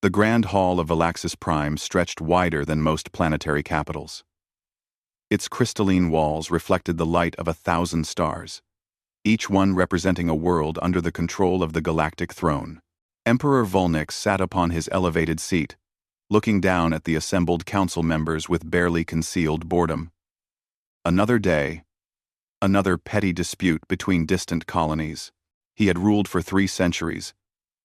The grand hall of Valaxis Prime stretched wider than most planetary capitals. Its crystalline walls reflected the light of 1,000 stars, each one representing a world under the control of the galactic throne. Emperor Volnix sat upon his elevated seat, looking down at the assembled council members with barely concealed boredom. Another day, another petty dispute between distant colonies. He had ruled for 3 centuries,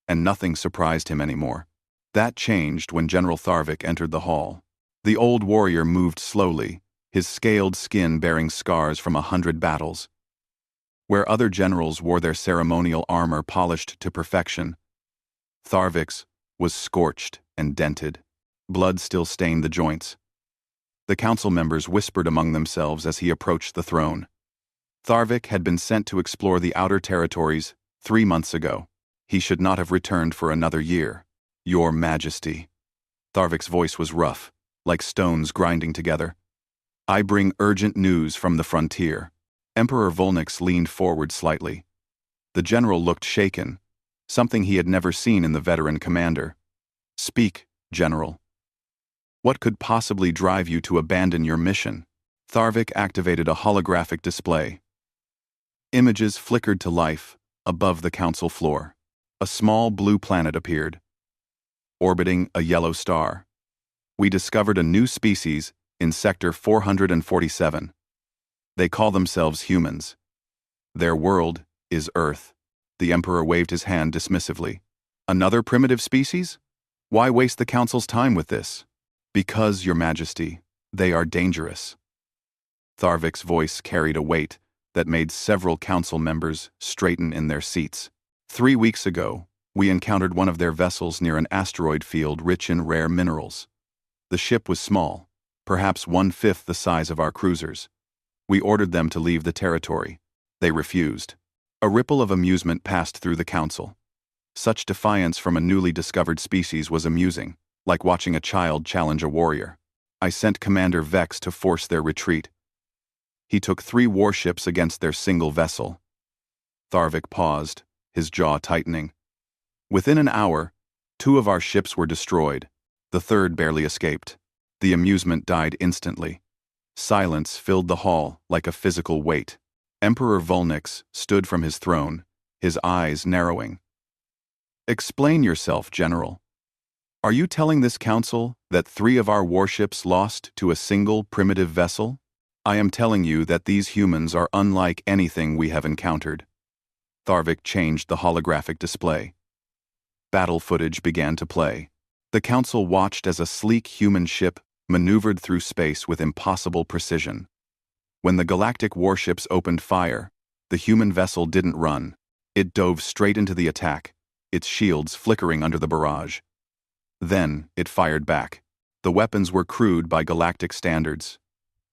and nothing surprised him anymore. That changed when General Tharvik entered the hall. The old warrior moved slowly, his scaled skin bearing scars from 100 battles. Where other generals wore their ceremonial armor polished to perfection, Tharvik's was scorched and dented. Blood still stained the joints. The council members whispered among themselves as he approached the throne. Tharvik had been sent to explore the outer territories 3 months ago. He should not have returned for another year. Your Majesty. Tharvik's voice was rough, like stones grinding together. I bring urgent news from the frontier. Emperor Volnix leaned forward slightly. The general looked shaken, something he had never seen in the veteran commander. Speak, General. What could possibly drive you to abandon your mission? Tharvik activated a holographic display. Images flickered to life above the council floor. A small blue planet appeared, orbiting a yellow star. We discovered a new species in Sector 447. They call themselves humans. Their world is Earth. The Emperor waved his hand dismissively. Another primitive species? Why waste the Council's time with this? Because, Your Majesty, they are dangerous. Tharvik's voice carried a weight that made several council members straighten in their seats. 3 weeks ago, we encountered one of their vessels near an asteroid field rich in rare minerals. The ship was small, perhaps 1/5 the size of our cruisers. We ordered them to leave the territory. They refused. A ripple of amusement passed through the council. Such defiance from a newly discovered species was amusing, like watching a child challenge a warrior. I sent Commander Vex to force their retreat. He took 3 warships against their single vessel. Tharvik paused, his jaw tightening. Within an hour, 2 of our ships were destroyed. The 3rd barely escaped. The amusement died instantly. Silence filled the hall like a physical weight. Emperor Volnix stood from his throne, his eyes narrowing. Explain yourself, General. Are you telling this council that 3 of our warships lost to a single primitive vessel? I am telling you that these humans are unlike anything we have encountered. Tharvik changed the holographic display. Battle footage began to play. The council watched as a sleek human ship maneuvered through space with impossible precision. When the galactic warships opened fire, the human vessel didn't run. It dove straight into the attack, its shields flickering under the barrage. Then it fired back. The weapons were crude by galactic standards,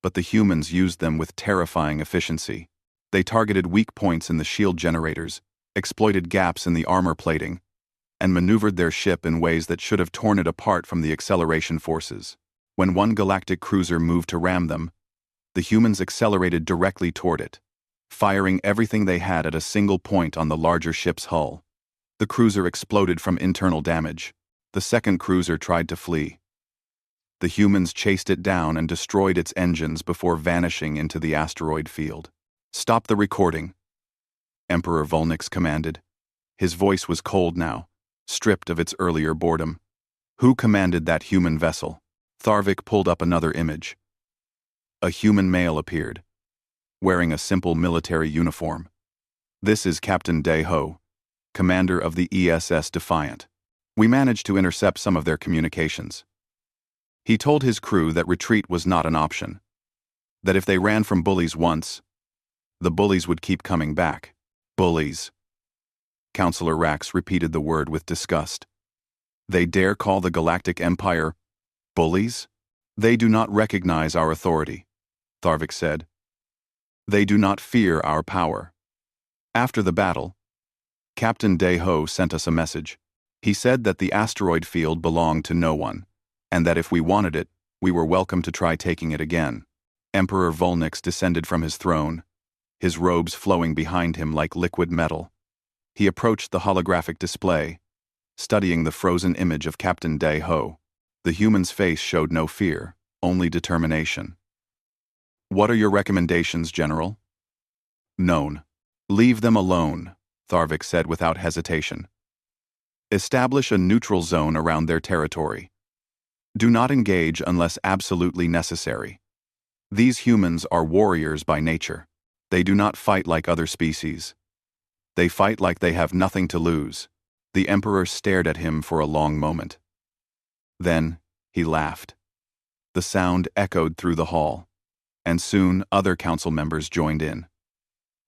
but the humans used them with terrifying efficiency. They targeted weak points in the shield generators, exploited gaps in the armor plating, and maneuvered their ship in ways that should have torn it apart from the acceleration forces. When one galactic cruiser moved to ram them, the humans accelerated directly toward it, firing everything they had at a single point on the larger ship's hull. The cruiser exploded from internal damage. The second cruiser tried to flee. The humans chased it down and destroyed its engines before vanishing into the asteroid field. Stop the recording, Emperor Volnix commanded. His voice was cold now, stripped of its earlier boredom. Who commanded that human vessel? Tharvik pulled up another image. A human male appeared, wearing a simple military uniform. This is Captain Dae-ho, commander of the ESS Defiant. We managed to intercept some of their communications. He told his crew that retreat was not an option, that if they ran from bullies once, the bullies would keep coming back. Bullies. Counselor Rax repeated the word with disgust. They dare call the Galactic Empire bullies? They do not recognize our authority, Tharvik said. They do not fear our power. After the battle, Captain Dae-ho sent us a message. He said that the asteroid field belonged to no one, and that if we wanted it, we were welcome to try taking it again. Emperor Volnix descended from his throne, his robes flowing behind him like liquid metal. He approached the holographic display, studying the frozen image of Captain Day-Ho. The human's face showed no fear, only determination. "What are your recommendations, General?" "Known. Leave them alone," Tharvik said without hesitation. "Establish a neutral zone around their territory. Do not engage unless absolutely necessary. These humans are warriors by nature. They do not fight like other species. They fight like they have nothing to lose." The Emperor stared at him for a long moment. Then, he laughed. The sound echoed through the hall, and soon other council members joined in.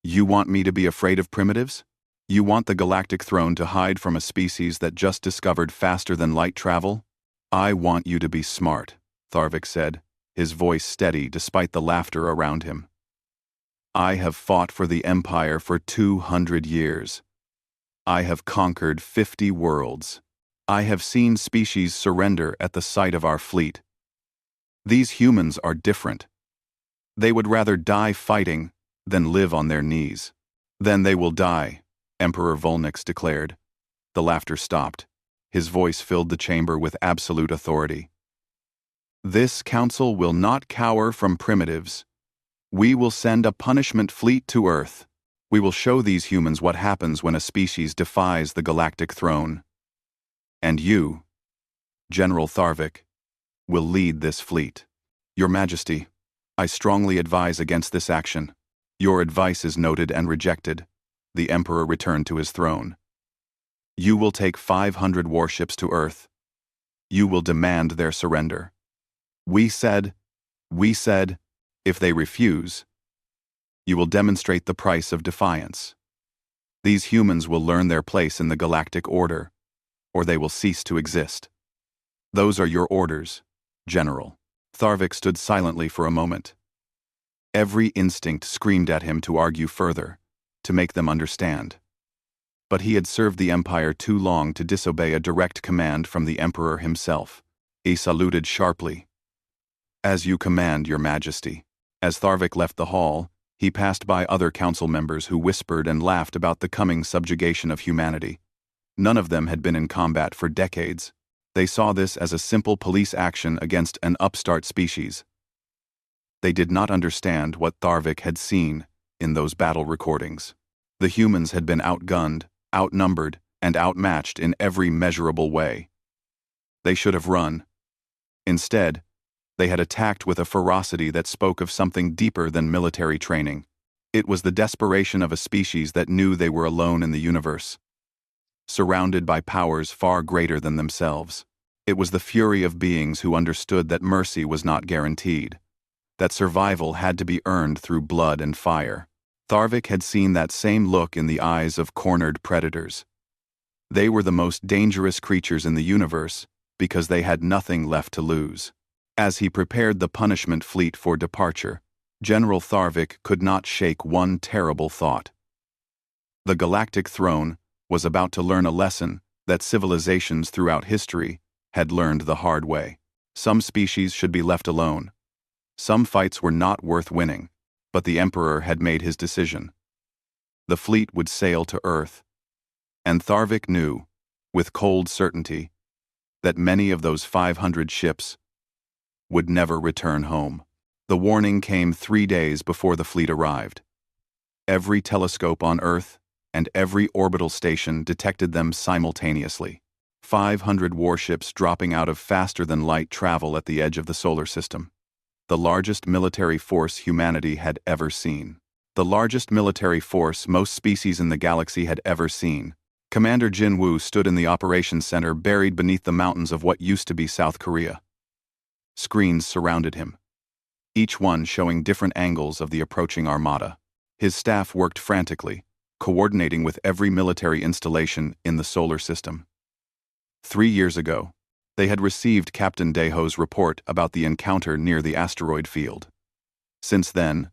"You want me to be afraid of primitives? You want the galactic throne to hide from a species that just discovered faster than light travel? I want you to be smart," Tharvik said, his voice steady despite the laughter around him. "I have fought for the Empire for 200 years. I have conquered 50 worlds. I have seen species surrender at the sight of our fleet. These humans are different. They would rather die fighting than live on their knees." "Then they will die," Emperor Volnix declared. The laughter stopped. His voice filled the chamber with absolute authority. "This council will not cower from primitives. We will send a punishment fleet to Earth. We will show these humans what happens when a species defies the galactic throne. And you, General Tharvik, will lead this fleet." "Your Majesty, I strongly advise against this action. Your advice is noted and rejected." The Emperor returned to his throne. "You will take 500 warships to Earth. You will demand their surrender. We said, if they refuse, you will demonstrate the price of defiance. These humans will learn their place in the galactic order, or they will cease to exist. Those are your orders, General." Tharvik stood silently for a moment. Every instinct screamed at him to argue further, to make them understand. But he had served the Empire too long to disobey a direct command from the Emperor himself. He saluted sharply. "As you command, Your Majesty." As Tharvik left the hall, he passed by other council members who whispered and laughed about the coming subjugation of humanity. None of them had been in combat for decades. They saw this as a simple police action against an upstart species. They did not understand what Tharvik had seen in those battle recordings. The humans had been outgunned, outnumbered, and outmatched in every measurable way. They should have run. Instead, they had attacked with a ferocity that spoke of something deeper than military training. It was the desperation of a species that knew they were alone in the universe, surrounded by powers far greater than themselves. It was the fury of beings who understood that mercy was not guaranteed, that survival had to be earned through blood and fire. Tharvik had seen that same look in the eyes of cornered predators. They were the most dangerous creatures in the universe because they had nothing left to lose. As he prepared the punishment fleet for departure, General Tharvik could not shake one terrible thought. The galactic throne was about to learn a lesson that civilizations throughout history had learned the hard way. Some species should be left alone. Some fights were not worth winning, but the Emperor had made his decision. The fleet would sail to Earth, and Tharvik knew, with cold certainty, that many of those 500 ships would never return home. The warning came 3 days before the fleet arrived. Every telescope on Earth and every orbital station detected them simultaneously. 500 warships dropping out of faster-than-light travel at the edge of the solar system. The largest military force humanity had ever seen. The largest military force most species in the galaxy had ever seen. Commander Jin Woo stood in the operations center buried beneath the mountains of what used to be South Korea. Screens surrounded him, each one showing different angles of the approaching armada. His staff worked frantically, coordinating with every military installation in the solar system. 3 years ago, they had received Captain Day-Ho's report about the encounter near the asteroid field. Since then,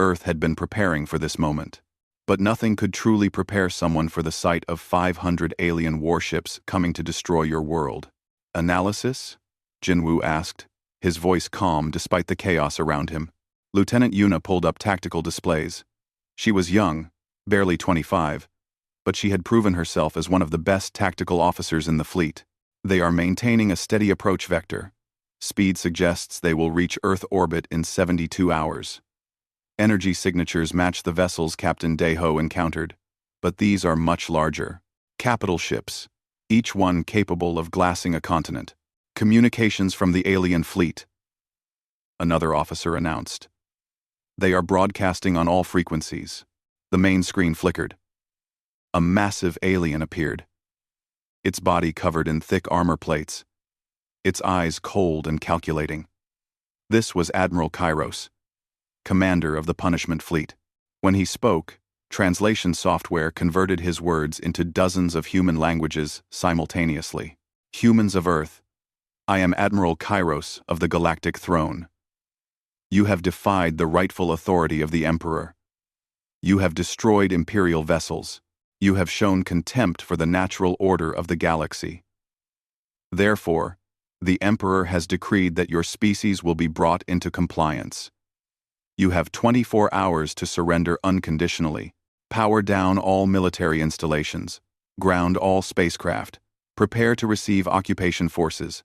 Earth had been preparing for this moment. But nothing could truly prepare someone for the sight of 500 alien warships coming to destroy your world. "Analysis?" Jinwoo asked, his voice calm despite the chaos around him. Lieutenant Yuna pulled up tactical displays. She was young, barely 25, but she had proven herself as one of the best tactical officers in the fleet. They are maintaining a steady approach vector. Speed suggests they will reach Earth orbit in 72 hours. Energy signatures match the vessels Captain Deho encountered, but these are much larger. Capital ships, each one capable of glassing a continent. Communications from the alien fleet, another officer announced. They are broadcasting on all frequencies. The main screen flickered. A massive alien appeared. Its body covered in thick armor plates. Its eyes cold and calculating. This was Admiral Kairos, commander of the Punishment Fleet. When he spoke, translation software converted his words into dozens of human languages simultaneously. Humans of Earth, I am Admiral Kairos of the Galactic Throne. You have defied the rightful authority of the Emperor. You have destroyed Imperial vessels. You have shown contempt for the natural order of the galaxy. Therefore, the Emperor has decreed that your species will be brought into compliance. You have 24 hours to surrender unconditionally, power down all military installations, ground all spacecraft, prepare to receive occupation forces.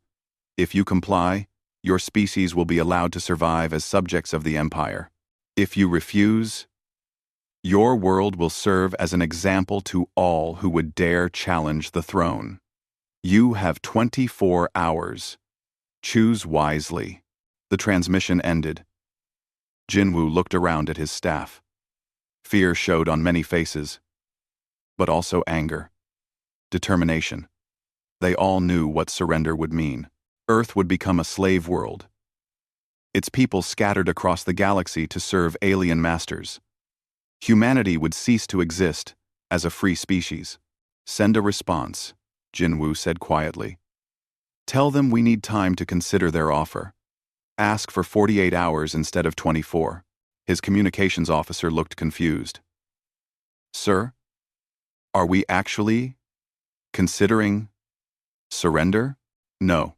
If you comply, your species will be allowed to survive as subjects of the Empire. If you refuse, your world will serve as an example to all who would dare challenge the throne. You have 24 hours. Choose wisely. The transmission ended. Jinwoo looked around at his staff. Fear showed on many faces, but also anger, determination. They all knew what surrender would mean. Earth would become a slave world. Its people scattered across the galaxy to serve alien masters. Humanity would cease to exist as a free species. Send a response, Jinwoo said quietly. Tell them we need time to consider their offer. Ask for 48 hours instead of 24. His communications officer looked confused. Sir, are we actually considering surrender? No,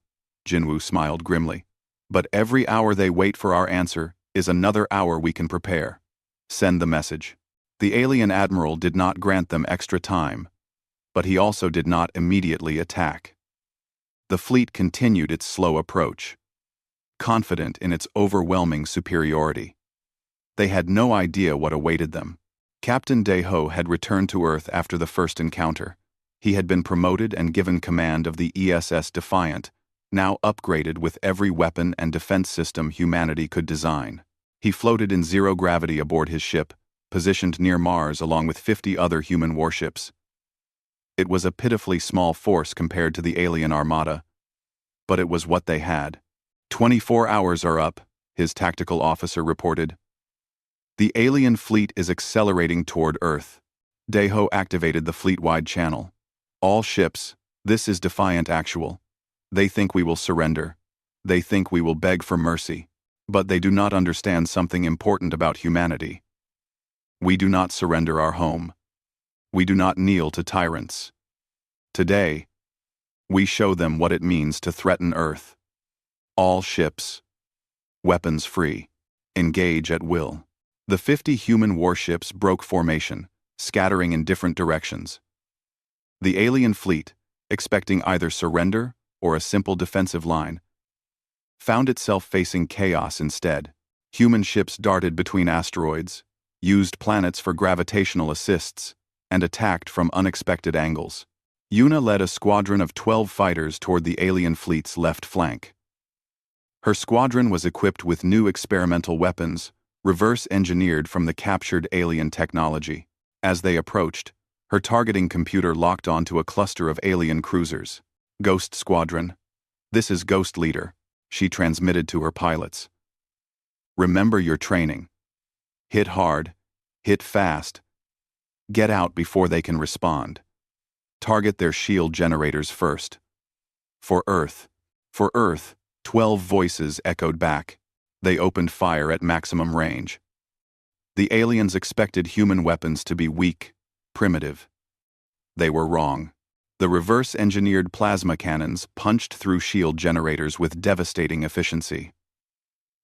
Jinwoo smiled grimly. But every hour they wait for our answer is another hour we can prepare. Send the message. The alien admiral did not grant them extra time, but he also did not immediately attack. The fleet continued its slow approach, confident in its overwhelming superiority. They had no idea what awaited them. Captain Deho had returned to Earth after the first encounter. He had been promoted and given command of the ESS Defiant, now upgraded with every weapon and defense system humanity could design. He floated in zero gravity aboard his ship, positioned near Mars along with 50 other human warships. It was a pitifully small force compared to the alien armada, but it was what they had. 24 hours are up, his tactical officer reported. The alien fleet is accelerating toward Earth. Deho activated the fleet-wide channel. All ships, this is Defiant Actual. They think we will surrender. They think we will beg for mercy. But they do not understand something important about humanity. We do not surrender our home. We do not kneel to tyrants. Today, we show them what it means to threaten Earth. All ships, weapons free, engage at will. The 50 human warships broke formation, scattering in different directions. The alien fleet, expecting either surrender or a simple defensive line, found itself facing chaos instead. Human ships darted between asteroids, used planets for gravitational assists, and attacked from unexpected angles. Yuna led a squadron of 12 fighters toward the alien fleet's left flank. Her squadron was equipped with new experimental weapons, reverse-engineered from the captured alien technology. As they approached, her targeting computer locked onto a cluster of alien cruisers. Ghost Squadron. This is Ghost Leader, she transmitted to her pilots. Remember your training. Hit hard, hit fast. Get out before they can respond. Target their shield generators first. For Earth, 12 voices echoed back. They opened fire at maximum range. The aliens expected human weapons to be weak, primitive. They were wrong. The reverse-engineered plasma cannons punched through shield generators with devastating efficiency.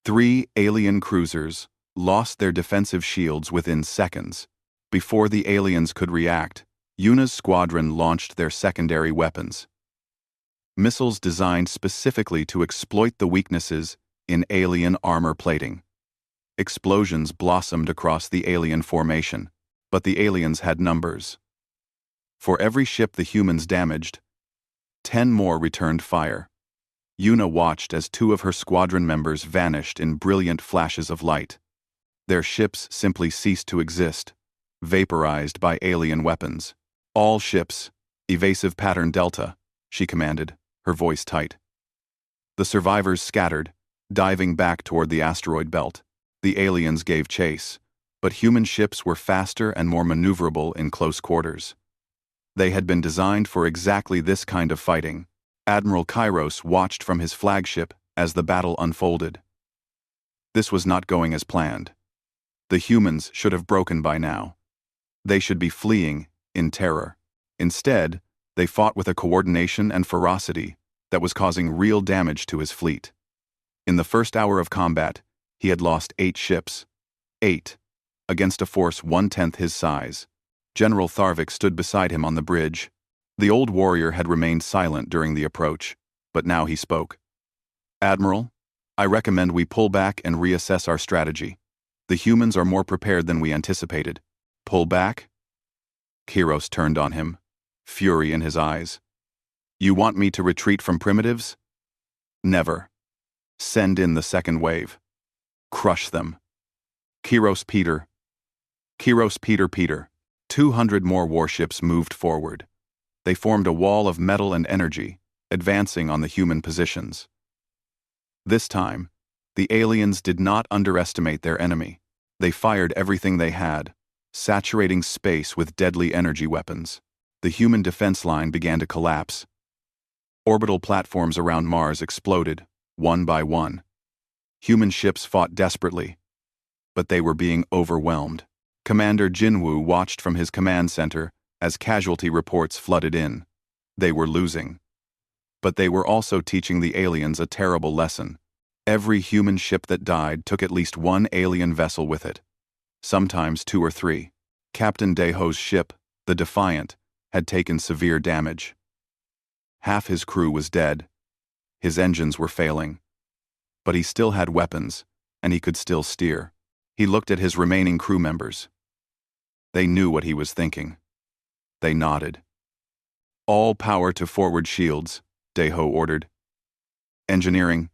3 alien cruisers lost their defensive shields within seconds. Before the aliens could react, Yuna's squadron launched their secondary weapons. Missiles designed specifically to exploit the weaknesses in alien armor plating. Explosions blossomed across the alien formation, but the aliens had numbers. For every ship the humans damaged, 10 more returned fire. Yuna watched as 2 of her squadron members vanished in brilliant flashes of light. Their ships simply ceased to exist, vaporized by alien weapons. All ships, evasive pattern Delta, she commanded, her voice tight. The survivors scattered, diving back toward the asteroid belt. The aliens gave chase, but human ships were faster and more maneuverable in close quarters. They had been designed for exactly this kind of fighting. Admiral Kairos watched from his flagship as the battle unfolded. This was not going as planned. The humans should have broken by now. They should be fleeing in terror. Instead, they fought with a coordination and ferocity that was causing real damage to his fleet. In the first hour of combat, he had lost 8 ships. 8, against a force 1/10 his size. General Tharvik stood beside him on the bridge. The old warrior had remained silent during the approach, but now he spoke. "Admiral, I recommend we pull back and reassess our strategy. The humans are more prepared than we anticipated." "Pull back?" Kiros turned on him, fury in his eyes. "You want me to retreat from primitives?" "Never. Send in the second wave. Crush them." Kiros Peter. 200 more warships moved forward. They formed a wall of metal and energy, advancing on the human positions. This time, the aliens did not underestimate their enemy. They fired everything they had, saturating space with deadly energy weapons. The human defense line began to collapse. Orbital platforms around Mars exploded, one by one. Human ships fought desperately, but they were being overwhelmed. Commander Jinwoo watched from his command center as casualty reports flooded in. They were losing. But they were also teaching the aliens a terrible lesson. Every human ship that died took at least 1 alien vessel with it. Sometimes 2 or 3. Captain Daeho's ship, the Defiant, had taken severe damage. Half his crew was dead. His engines were failing. But he still had weapons, and he could still steer. He looked at his remaining crew members. They knew what he was thinking. They nodded. "All power to forward shields," Daeho ordered. "Engineering,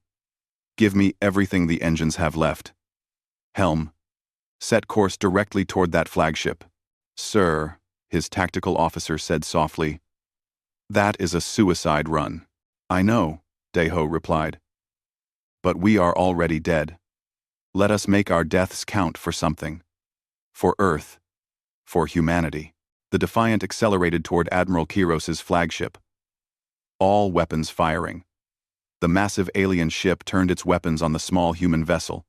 give me everything the engines have left. Helm, set course directly toward that flagship." "Sir," his tactical officer said softly, "that is a suicide run." "I know," Daeho replied. "But we are already dead. Let us make our deaths count for something. For Earth. For humanity." The Defiant accelerated toward Admiral Kiros's flagship. All weapons firing. The massive alien ship turned its weapons on the small human vessel.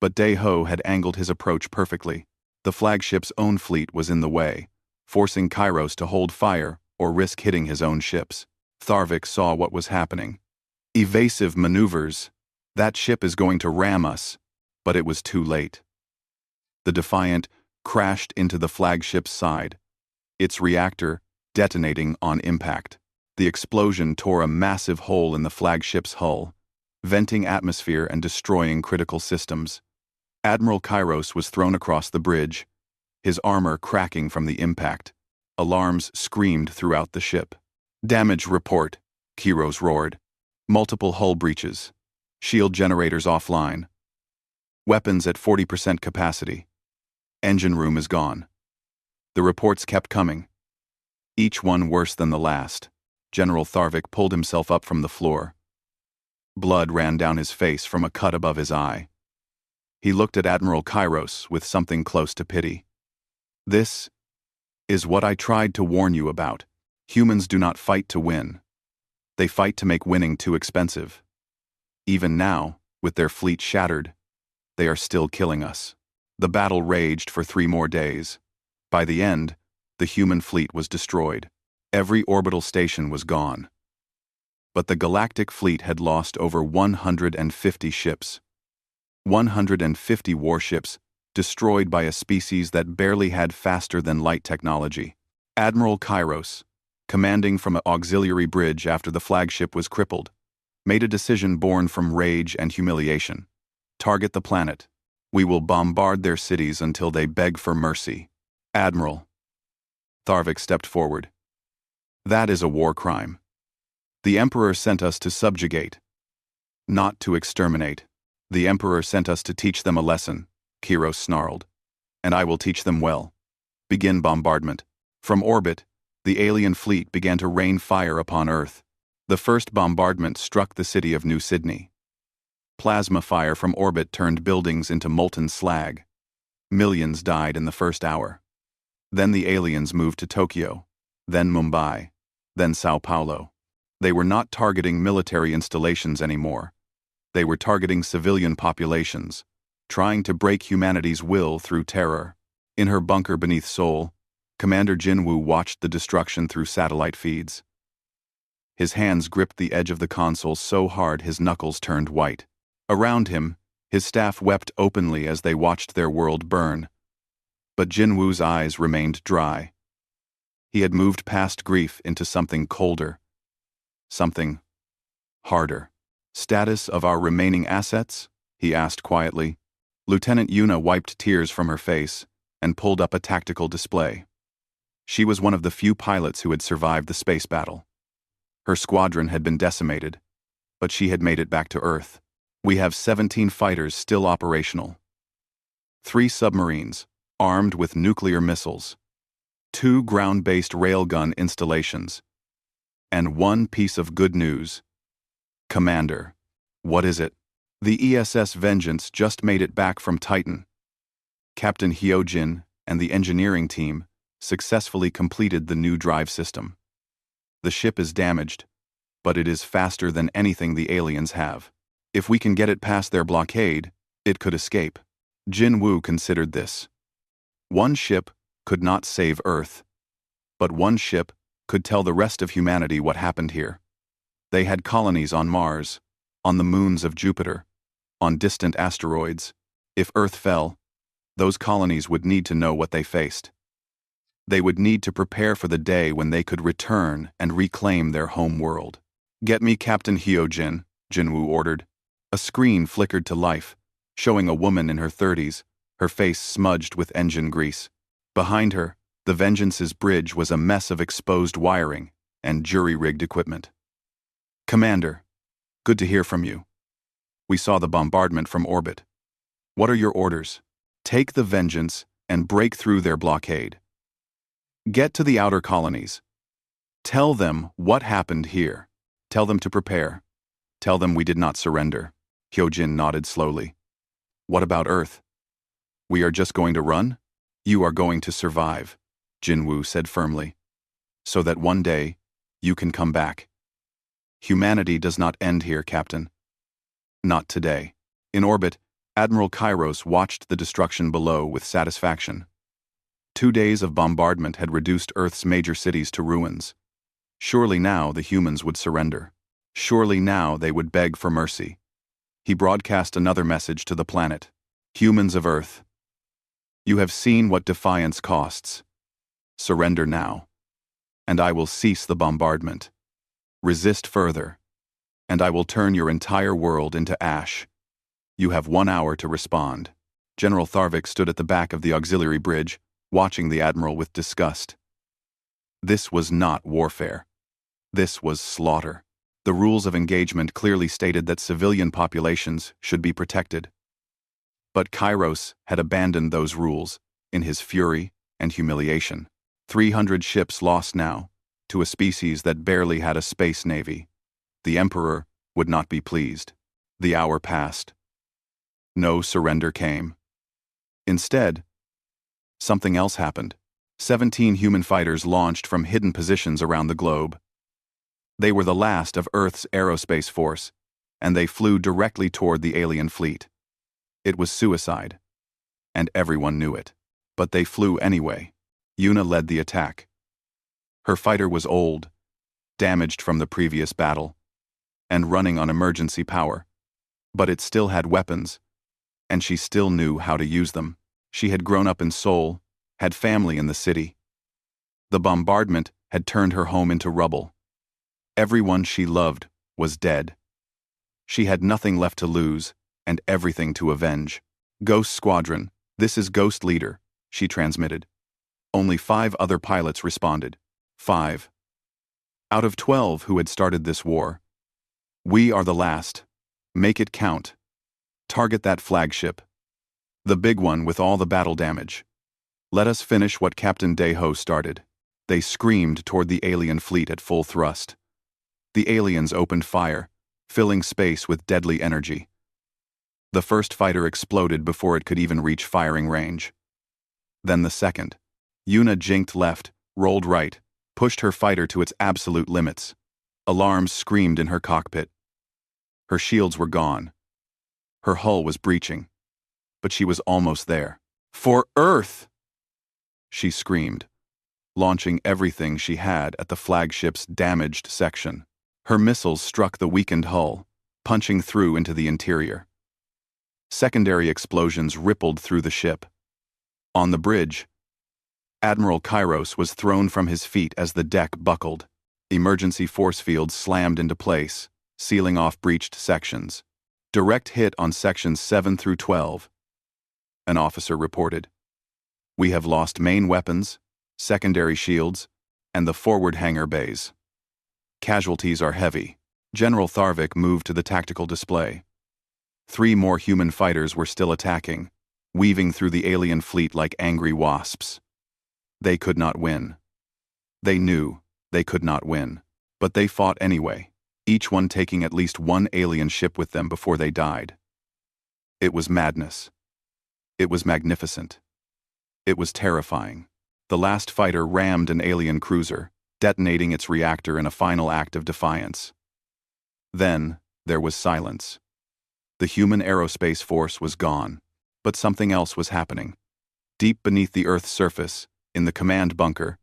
But Daeho had angled his approach perfectly. The flagship's own fleet was in the way, forcing Kairos to hold fire or risk hitting his own ships. Tharvik saw what was happening. Evasive maneuvers. That ship is going to ram us. But it was too late. The Defiant crashed into the flagship's side, its reactor detonating on impact. The explosion tore a massive hole in the flagship's hull, venting atmosphere and destroying critical systems. Admiral Kairos was thrown across the bridge, his armor cracking from the impact. Alarms screamed throughout the ship. "Damage report," Kairos roared. "Multiple hull breaches. Shield generators offline. Weapons at 40% capacity. Engine room is gone." The reports kept coming, each one worse than the last. General Tharvik pulled himself up from the floor. Blood ran down his face from a cut above his eye. He looked at Admiral Kairos with something close to pity. "This is what I tried to warn you about. Humans do not fight to win. They fight to make winning too expensive. Even now, with their fleet shattered, they are still killing us." The battle raged for 3 more days. By the end, the human fleet was destroyed. Every orbital station was gone. But the galactic fleet had lost over 150 ships. 150 warships destroyed by a species that barely had faster-than-light technology. Admiral Kairos, commanding from an auxiliary bridge after the flagship was crippled, made a decision born from rage and humiliation. Target the planet. We will bombard their cities until they beg for mercy. Admiral. Tharvik stepped forward. That is a war crime. The Emperor sent us to subjugate, not to exterminate. The Emperor sent us to teach them a lesson, Kairos snarled. And I will teach them well. Begin bombardment. From orbit, the alien fleet began to rain fire upon Earth. The first bombardment struck the city of New Sydney. Plasma fire from orbit turned buildings into molten slag. Millions died in the first hour. Then the aliens moved to Tokyo, then Mumbai, then Sao Paulo. They were not targeting military installations anymore. They were targeting civilian populations, trying to break humanity's will through terror. In her bunker beneath Seoul, Commander Jinwoo watched the destruction through satellite feeds. His hands gripped the edge of the console so hard his knuckles turned white. Around him, his staff wept openly as they watched their world burn. But Jinwoo's eyes remained dry. He had moved past grief into something colder. Something harder. Status of our remaining assets? He asked quietly. Lieutenant Yuna wiped tears from her face and pulled up a tactical display. She was one of the few pilots who had survived the space battle. Her squadron had been decimated, but she had made it back to Earth. We have 17 fighters still operational. 3 submarines, armed with nuclear missiles. 2 ground-based railgun installations. And 1 piece of good news. Commander. What is it? The ESS Vengeance just made it back from Titan. Captain Hyojin and the engineering team successfully completed the new drive system. The ship is damaged, but it is faster than anything the aliens have. If we can get it past their blockade, it could escape. Jinwoo considered this. One ship could not save Earth, but one ship could tell the rest of humanity what happened here. They had colonies on Mars, on the moons of Jupiter, on distant asteroids. If Earth fell, those colonies would need to know what they faced. They would need to prepare for the day when they could return and reclaim their home world. Get me Captain Hyojin, Jinwoo ordered. A screen flickered to life, showing a woman in her 30s, her face smudged with engine grease. Behind her, the Vengeance's bridge was a mess of exposed wiring and jury-rigged equipment. Commander, good to hear from you. We saw the bombardment from orbit. What are your orders? Take the Vengeance and break through their blockade. Get to the outer colonies. Tell them what happened here. Tell them to prepare. Tell them we did not surrender. Hyojin nodded slowly. What about Earth? We are just going to run? You are going to survive, Jinwoo said firmly. So that one day, you can come back. Humanity does not end here, Captain. Not today. In orbit, Admiral Kairos watched the destruction below with satisfaction. 2 days of bombardment had reduced Earth's major cities to ruins. Surely now the humans would surrender. Surely now they would beg for mercy. He broadcast another message to the planet. Humans of Earth, you have seen what defiance costs. Surrender now, and I will cease the bombardment. Resist further, and I will turn your entire world into ash. You have 1 hour to respond. General Tharvik stood at the back of the auxiliary bridge, watching the Admiral with disgust. This was not warfare. This was slaughter. The rules of engagement clearly stated that civilian populations should be protected. But Kairos had abandoned those rules in his fury and humiliation. 300 ships lost now, to a species that barely had a space navy. The Emperor would not be pleased. The hour passed. No surrender came. Instead, something else happened. 17 human fighters launched from hidden positions around the globe. They were the last of Earth's aerospace force, and they flew directly toward the alien fleet. It was suicide, and everyone knew it. But they flew anyway. Yuna led the attack. Her fighter was old, damaged from the previous battle, and running on emergency power. But it still had weapons, and she still knew how to use them. She had grown up in Seoul, had family in the city. The bombardment had turned her home into rubble. Everyone she loved was dead. She had nothing left to lose, and everything to avenge. Ghost Squadron, this is Ghost Leader, she transmitted. Only 5 other pilots responded. 5. Out of 12 who had started this war. We are the last. Make it count. Target that flagship. The big one with all the battle damage. Let us finish what Captain Deho started. They screamed toward the alien fleet at full thrust. The aliens opened fire, filling space with deadly energy. The first fighter exploded before it could even reach firing range. Then the second. Yuna jinked left, rolled right, pushed her fighter to its absolute limits. Alarms screamed in her cockpit. Her shields were gone. Her hull was breaching. But she was almost there. For Earth! She screamed, launching everything she had at the flagship's damaged section. Her missiles struck the weakened hull, punching through into the interior. Secondary explosions rippled through the ship. On the bridge, Admiral Kairos was thrown from his feet as the deck buckled. Emergency force fields slammed into place, sealing off breached sections. Direct hit on sections 7 through 12. An officer reported. We have lost main weapons, secondary shields, and the forward hangar bays. Casualties are heavy. General Tharvik moved to the tactical display. 3 more human fighters were still attacking, weaving through the alien fleet like angry wasps. They could not win. They knew they could not win, but they fought anyway, each one taking at least 1 alien ship with them before they died. It was madness. It was magnificent. It was terrifying. The last fighter rammed an alien cruiser, detonating its reactor in a final act of defiance. Then, there was silence. The human aerospace force was gone, but something else was happening. Deep beneath the Earth's surface, in the command bunker,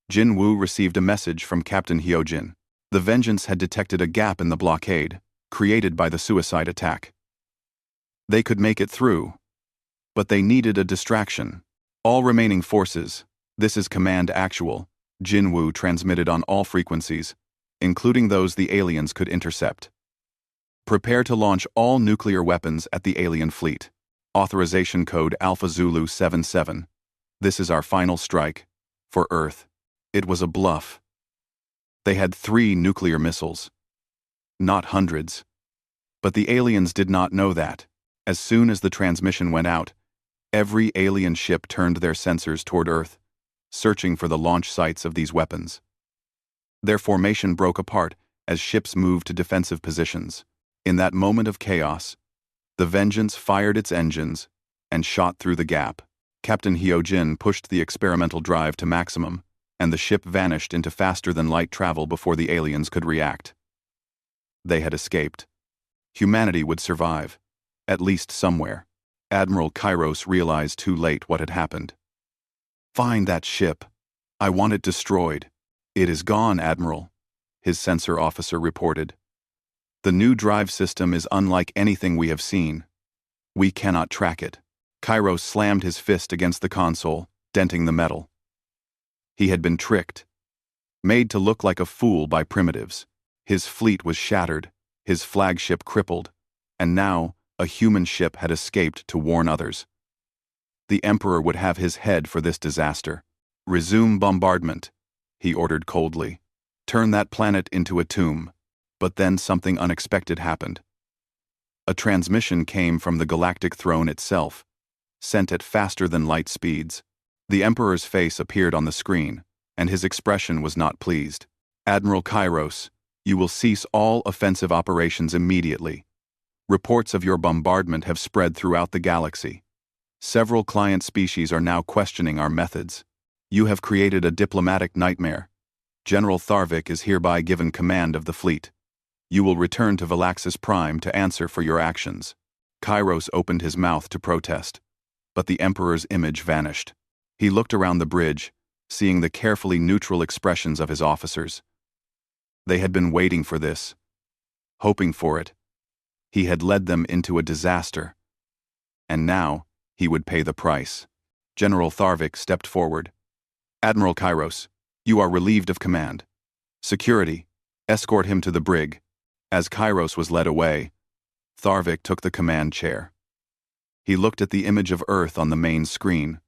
Jin Woo received a message from Captain Hyojin. The Vengeance had detected a gap in the blockade, created by the suicide attack. They could make it through, but they needed a distraction. All remaining forces, this is Command Actual, Jin Woo transmitted on all frequencies, including those the aliens could intercept. Prepare to launch all nuclear weapons at the alien fleet. Authorization code Alpha Zulu 77. This is our final strike. For Earth. It was a bluff. They had 3 nuclear missiles. Not hundreds. But the aliens did not know that. As soon as the transmission went out, every alien ship turned their sensors toward Earth, searching for the launch sites of these weapons. Their formation broke apart as ships moved to defensive positions. In that moment of chaos, the Vengeance fired its engines and shot through the gap. Captain Hyojin pushed the experimental drive to maximum, and the ship vanished into faster-than-light travel before the aliens could react. They had escaped. Humanity would survive, at least somewhere. Admiral Kairos realized too late what had happened. Find that ship. I want it destroyed. It is gone, Admiral, his sensor officer reported. The new drive system is unlike anything we have seen. We cannot track it. Kairos slammed his fist against the console, denting the metal. He had been tricked. Made to look like a fool by primitives. His fleet was shattered, his flagship crippled, and now a human ship had escaped to warn others. The Emperor would have his head for this disaster. Resume bombardment, he ordered coldly. Turn that planet into a tomb. But then something unexpected happened. A transmission came from the galactic throne itself, sent at faster-than-light speeds. The Emperor's face appeared on the screen, and his expression was not pleased. Admiral Kairos, you will cease all offensive operations immediately. Reports of your bombardment have spread throughout the galaxy. Several client species are now questioning our methods. You have created a diplomatic nightmare. General Tharvik is hereby given command of the fleet. You will return to Valaxis Prime to answer for your actions. Kairos opened his mouth to protest, but the Emperor's image vanished. He looked around the bridge, seeing the carefully neutral expressions of his officers. They had been waiting for this, hoping for it. He had led them into a disaster. And now, he would pay the price. General Tharvik stepped forward. Admiral Kairos, You are relieved of command. Security, escort him to the brig. As Kairos was led away, Tharvik took the command chair. He looked at the image of Earth on the main screen,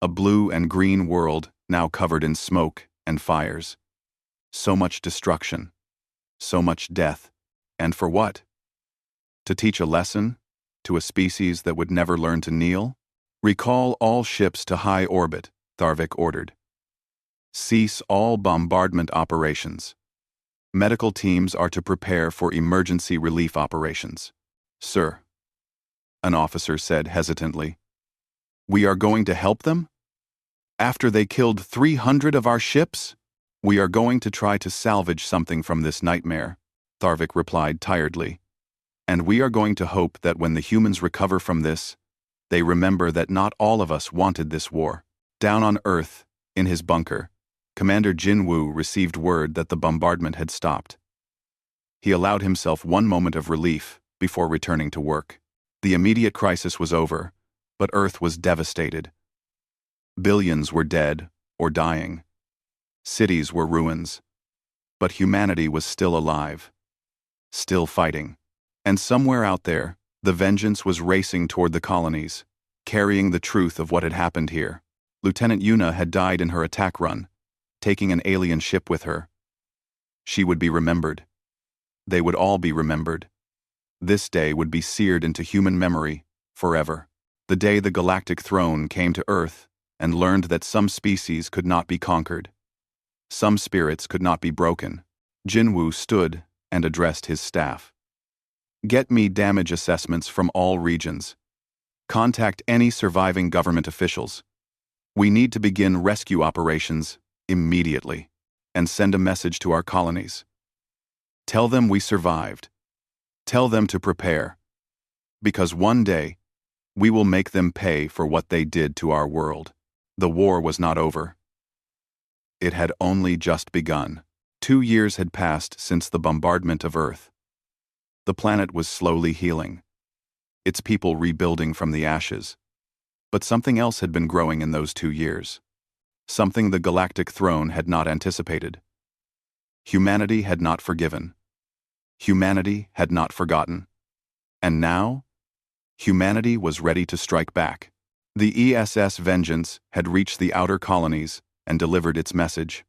a blue and green world now covered in smoke and fires. So much destruction, so much death, and for what? To teach a lesson to a species that would never learn to kneel? Recall all ships to high orbit, Tharvik ordered. Cease all bombardment operations. Medical teams are to prepare for emergency relief operations. Sir, an officer said hesitantly. We are going to help them? After they killed 300 of our ships? We are going to try to salvage something from this nightmare, Tharvik replied tiredly. And we are going to hope that when the humans recover from this, they remember that not all of us wanted this war. Down on Earth, in his bunker, Commander Jinwoo received word that the bombardment had stopped. He allowed himself one moment of relief before returning to work. The immediate crisis was over, but Earth was devastated. Billions were dead or dying. Cities were ruins. But humanity was still alive, still fighting. And somewhere out there, the vengeance was racing toward the colonies, carrying the truth of what had happened here. Lieutenant Yuna had died in her attack run, taking an alien ship with her. She would be remembered. They would all be remembered. This day would be seared into human memory forever. The day the Galactic Throne came to Earth and learned that some species could not be conquered. Some spirits could not be broken. Jinwoo stood and addressed his staff. Get me damage assessments from all regions. Contact any surviving government officials. We need to begin rescue operations immediately and send a message to our colonies. Tell them we survived. Tell them to prepare. Because one day, we will make them pay for what they did to our world. The war was not over. It had only just begun. 2 years had passed since the bombardment of Earth. The planet was slowly healing, its people rebuilding from the ashes. But something else had been growing in those 2 years. Something the Galactic Throne had not anticipated. Humanity had not forgiven. Humanity had not forgotten. And now, humanity was ready to strike back. The ESS Vengeance had reached the outer colonies and delivered its message.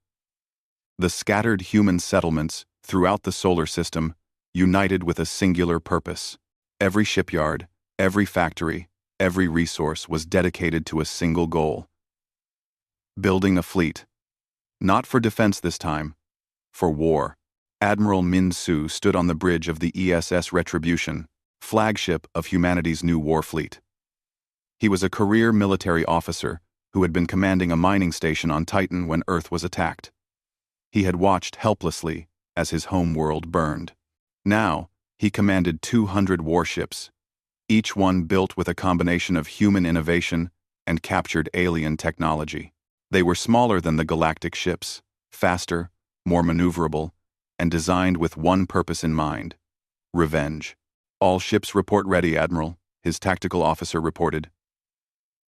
The scattered human settlements throughout the solar system united with a singular purpose. Every shipyard, every factory, every resource was dedicated to a single goal. Building a fleet. Not for defense this time, for war. Admiral Min-Soo stood on the bridge of the ESS Retribution, flagship of humanity's new war fleet. He was a career military officer who had been commanding a mining station on Titan when Earth was attacked. He had watched helplessly as his home world burned. Now, he commanded 200 warships, each one built with a combination of human innovation and captured alien technology. They were smaller than the galactic ships, faster, more maneuverable, and designed with one purpose in mind: revenge. All ships report ready, Admiral, his tactical officer reported.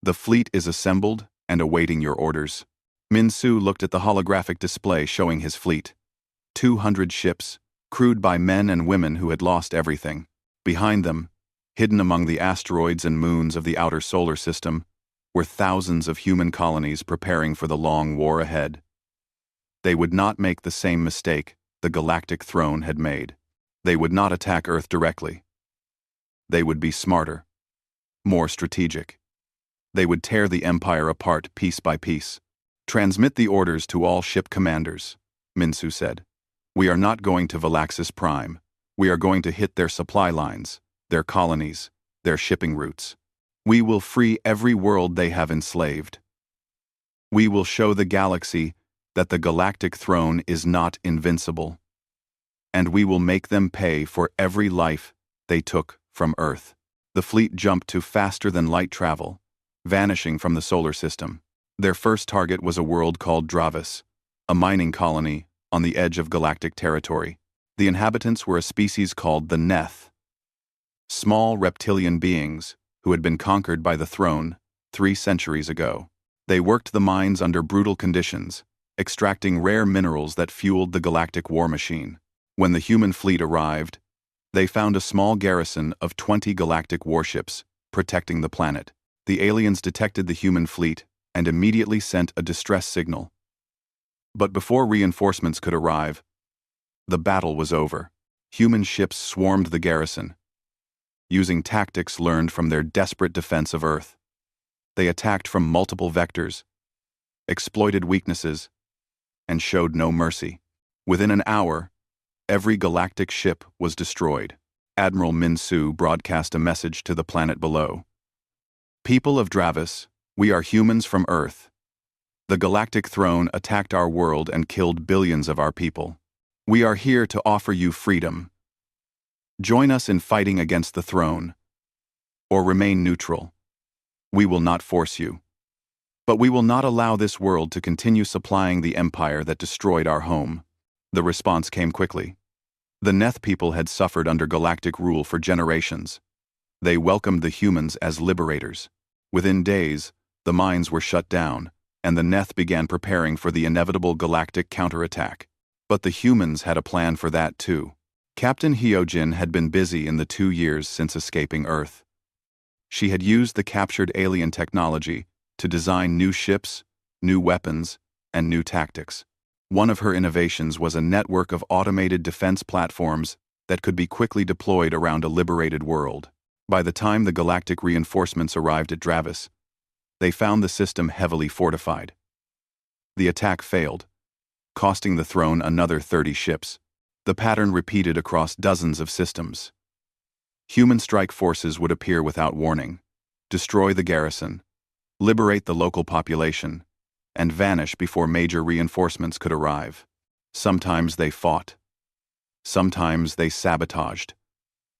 The fleet is assembled and awaiting your orders. Min-Soo looked at the holographic display showing his fleet. 200 ships, crewed by men and women who had lost everything. Behind them, hidden among the asteroids and moons of the outer solar system, were thousands of human colonies preparing for the long war ahead. They would not make the same mistake the Galactic Throne had made. They would not attack Earth directly. They would be smarter, more strategic. They would tear the Empire apart piece by piece. Transmit the orders to all ship commanders, Min-Soo said. We are not going to Valaxis Prime. We are going to hit their supply lines, their colonies, their shipping routes. We will free every world they have enslaved. We will show the galaxy that the Galactic Throne is not invincible. And we will make them pay for every life they took from Earth. The fleet jumped to faster-than-light travel, vanishing from the solar system. Their first target was a world called Dravis, a mining colony on the edge of galactic territory. The inhabitants were a species called the Neth, small reptilian beings who had been conquered by the throne 3 centuries ago. They worked the mines under brutal conditions, extracting rare minerals that fueled the galactic war machine. When the human fleet arrived, they found a small garrison of 20 galactic warships protecting the planet. The aliens detected the human fleet and immediately sent a distress signal. But before reinforcements could arrive, the battle was over. Human ships swarmed the garrison, using tactics learned from their desperate defense of Earth. They attacked from multiple vectors, exploited weaknesses, and showed no mercy. Within an hour, every galactic ship was destroyed. Admiral Min-Su broadcast a message to the planet below. People of Dravis, we are humans from Earth. The Galactic Throne attacked our world and killed billions of our people. We are here to offer you freedom. Join us in fighting against the throne, or remain neutral. We will not force you. But we will not allow this world to continue supplying the empire that destroyed our home. The response came quickly. The Neth people had suffered under galactic rule for generations. They welcomed the humans as liberators. Within days, the mines were shut down, and the Neth began preparing for the inevitable galactic counterattack. But the humans had a plan for that too. Captain Hyojin had been busy in the 2 years since escaping Earth. She had used the captured alien technology to design new ships, new weapons, and new tactics. One of her innovations was a network of automated defense platforms that could be quickly deployed around a liberated world. By the time the galactic reinforcements arrived at Dravis, they found the system heavily fortified. The attack failed, costing the throne another 30 ships. The pattern repeated across dozens of systems. Human strike forces would appear without warning, destroy the garrison, liberate the local population, and vanish before major reinforcements could arrive. Sometimes they fought. Sometimes they sabotaged.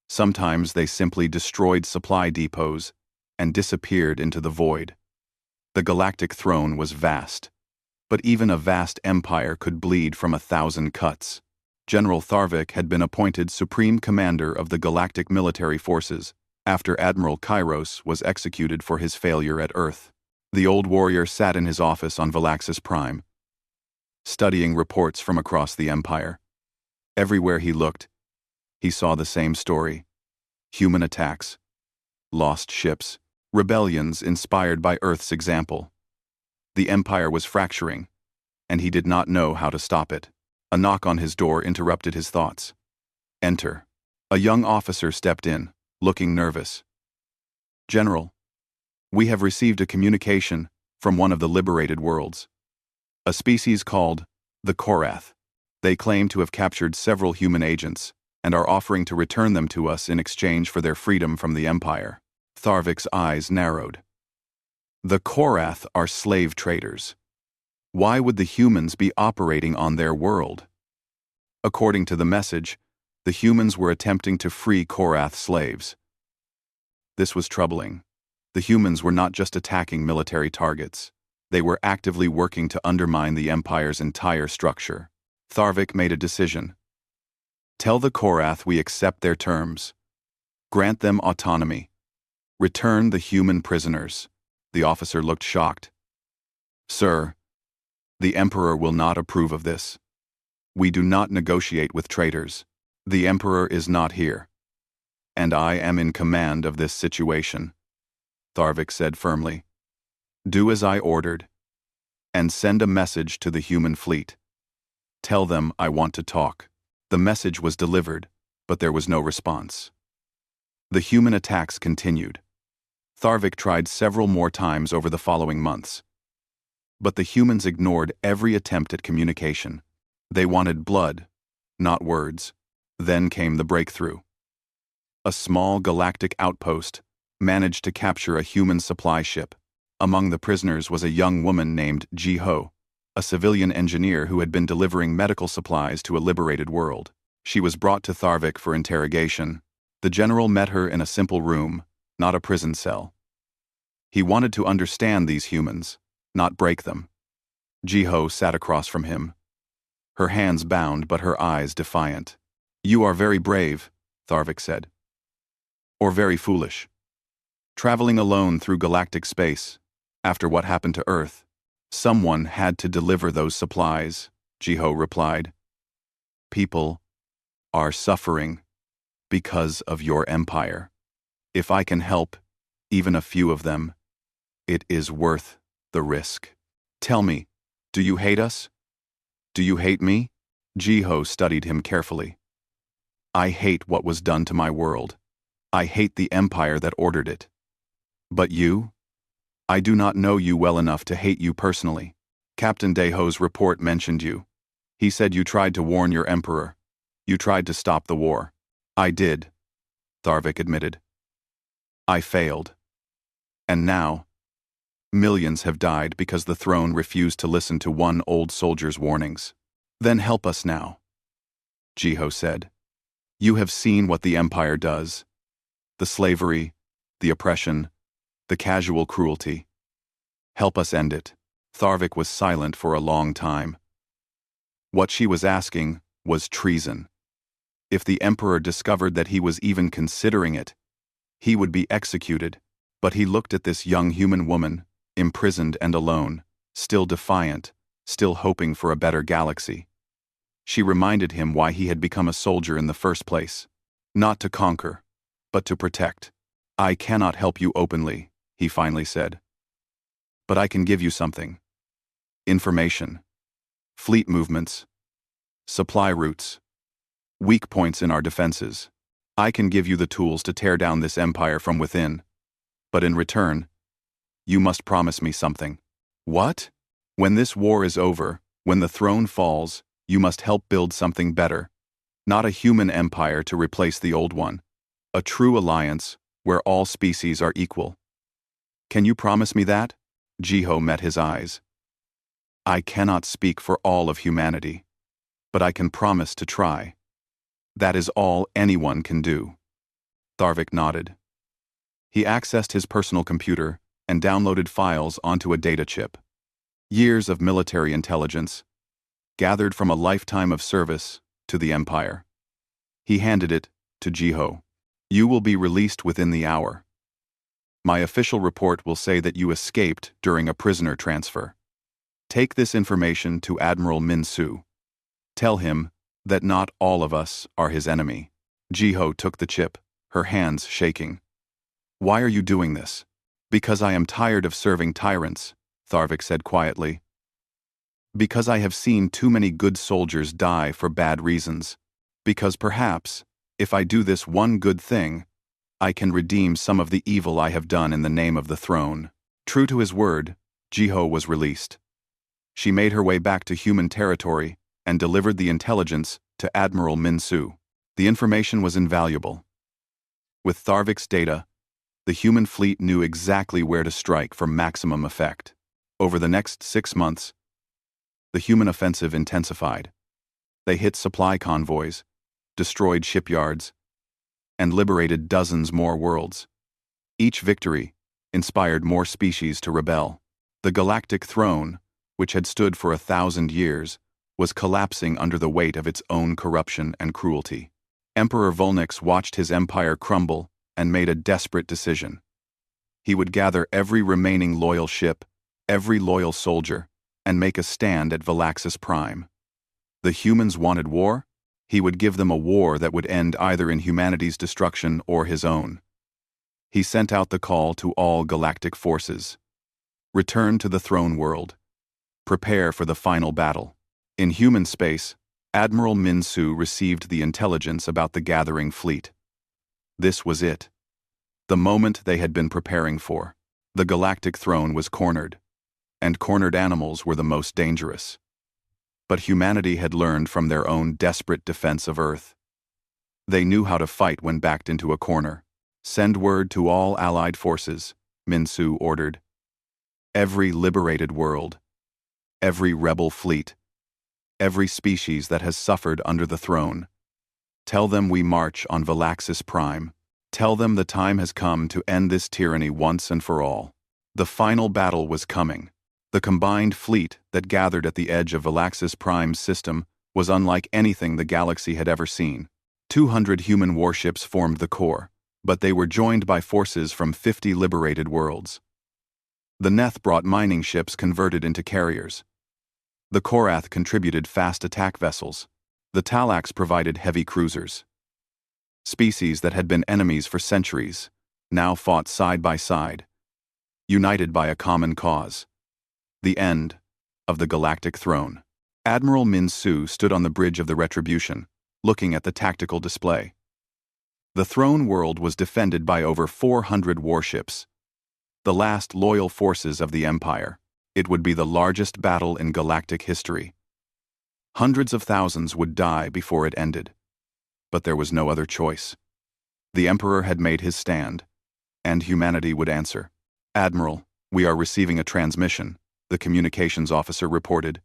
Sometimes they simply destroyed supply depots and disappeared into the void. The galactic throne was vast, but even a vast empire could bleed from 1,000 cuts. General Tharvik had been appointed Supreme Commander of the Galactic Military Forces after Admiral Kairos was executed for his failure at Earth. The old warrior sat in his office on Valaxis Prime, studying reports from across the Empire. Everywhere he looked, he saw the same story: human attacks, lost ships, rebellions inspired by Earth's example. The Empire was fracturing, and he did not know how to stop it. A knock on his door interrupted his thoughts. Enter. A young officer stepped in, looking nervous. General, we have received a communication from one of the liberated worlds. A species called the Korath. They claim to have captured several human agents and are offering to return them to us in exchange for their freedom from the Empire. Tharvik's eyes narrowed. The Korath are slave traders. Why would the humans be operating on their world? According to the message, the humans were attempting to free Korath slaves. This was troubling. The humans were not just attacking military targets. They were actively working to undermine the Empire's entire structure. Tharvik made a decision. Tell the Korath we accept their terms. Grant them autonomy. Return the human prisoners. The officer looked shocked. Sir, the Emperor will not approve of this. We do not negotiate with traitors. The Emperor is not here. And I am in command of this situation, Tharvik said firmly. Do as I ordered, and send a message to the human fleet. Tell them I want to talk. The message was delivered, but there was no response. The human attacks continued. Tharvik tried several more times over the following months. But the humans ignored every attempt at communication. They wanted blood, not words. Then came the breakthrough. A small galactic outpost managed to capture a human supply ship. Among the prisoners was a young woman named Ji-Ho, a civilian engineer who had been delivering medical supplies to a liberated world. She was brought to Tharvik for interrogation. The general met her in a simple room, not a prison cell. He wanted to understand these humans, not break them. Ji-Ho sat across from him, her hands bound but her eyes defiant. You are very brave, Tharvik said. Or very foolish. Traveling alone through galactic space, after what happened to Earth, Someone had to deliver those supplies, Jiho replied. People are suffering because of your empire. If I can help, even a few of them, it is worth the risk. Tell me, do you hate us? Do you hate me? Jiho studied him carefully. I hate what was done to my world. I hate the empire that ordered it. But you? I do not know you well enough to hate you personally. Captain Deho's report mentioned you. He said you tried to warn your emperor. You tried to stop the war. I did, Tharvik admitted. I failed. And now, millions have died because the throne refused to listen to one old soldier's warnings. Then help us now, Jiho said. You have seen what the empire does. The slavery, the oppression, the casual cruelty. Help us end it. Tharvik was silent for a long time. What she was asking was treason. If the emperor discovered that he was even considering it, he would be executed. But he looked at this young human woman, imprisoned and alone, still defiant, still hoping for a better galaxy. She reminded him why he had become a soldier in the first place. Not to conquer, but to protect. I cannot help you openly, he finally said. But I can give you something. Information. Fleet movements. Supply routes. Weak points in our defenses. I can give you the tools to tear down this empire from within. But in return, you must promise me something. What? When this war is over, when the throne falls, you must help build something better. Not a human empire to replace the old one. A true alliance where all species are equal. Can you promise me that? Jiho met his eyes. I cannot speak for all of humanity, but I can promise to try. That is all anyone can do. Tharvik nodded. He accessed his personal computer and downloaded files onto a data chip. Years of military intelligence, gathered from a lifetime of service to the Empire. He handed it to Jiho. You will be released within the hour. My official report will say that you escaped during a prisoner transfer. Take this information to Admiral Min-Su. Tell him that not all of us are his enemy. Jiho took the chip, her hands shaking. Why are you doing this? Because I am tired of serving tyrants, Tharvik said quietly. Because I have seen too many good soldiers die for bad reasons. Because perhaps, if I do this one good thing, I can redeem some of the evil I have done in the name of the throne. True to his word, Jiho was released. She made her way back to human territory and delivered the intelligence to Admiral Min-Su. The information was invaluable. With Tharvik's data, the human fleet knew exactly where to strike for maximum effect. Over the next 6 months, the human offensive intensified. They hit supply convoys, destroyed shipyards, and liberated dozens more worlds. Each victory inspired more species to rebel. The galactic throne, which had stood for 1,000 years, was collapsing under the weight of its own corruption and cruelty. Emperor Volnix watched his empire crumble and made a desperate decision. He would gather every remaining loyal ship, every loyal soldier, and make a stand at Valaxis Prime. The humans wanted war. He would give them a war that would end either in humanity's destruction or his own. He sent out the call to all galactic forces. Return to the throne world. Prepare for the final battle. In human space, Admiral Min-Su received the intelligence about the gathering fleet. This was it. The moment they had been preparing for. The galactic throne was cornered, and cornered animals were the most dangerous. But humanity had learned from their own desperate defense of Earth. They knew how to fight when backed into a corner. Send word to all allied forces, Min-Su ordered. Every liberated world, every rebel fleet, every species that has suffered under the throne. Tell them we march on Valaxis Prime. Tell them the time has come to end this tyranny once and for all. The final battle was coming. The combined fleet that gathered at the edge of Valaxis Prime's system was unlike anything the galaxy had ever seen. 200 human warships formed the core, but they were joined by forces from 50 liberated worlds. The Neth brought mining ships converted into carriers. The Korath contributed fast attack vessels. The Talax provided heavy cruisers. Species that had been enemies for centuries now fought side by side, united by a common cause: the end of the Galactic Throne. Admiral Min Su stood on the bridge of the Retribution, looking at the tactical display. The throne world was defended by over 400 warships, the last loyal forces of the Empire. It would be the largest battle in galactic history. Hundreds of thousands would die before it ended. But there was no other choice. The Emperor had made his stand, and humanity would answer. "Admiral, we are receiving a transmission," the communications officer reported.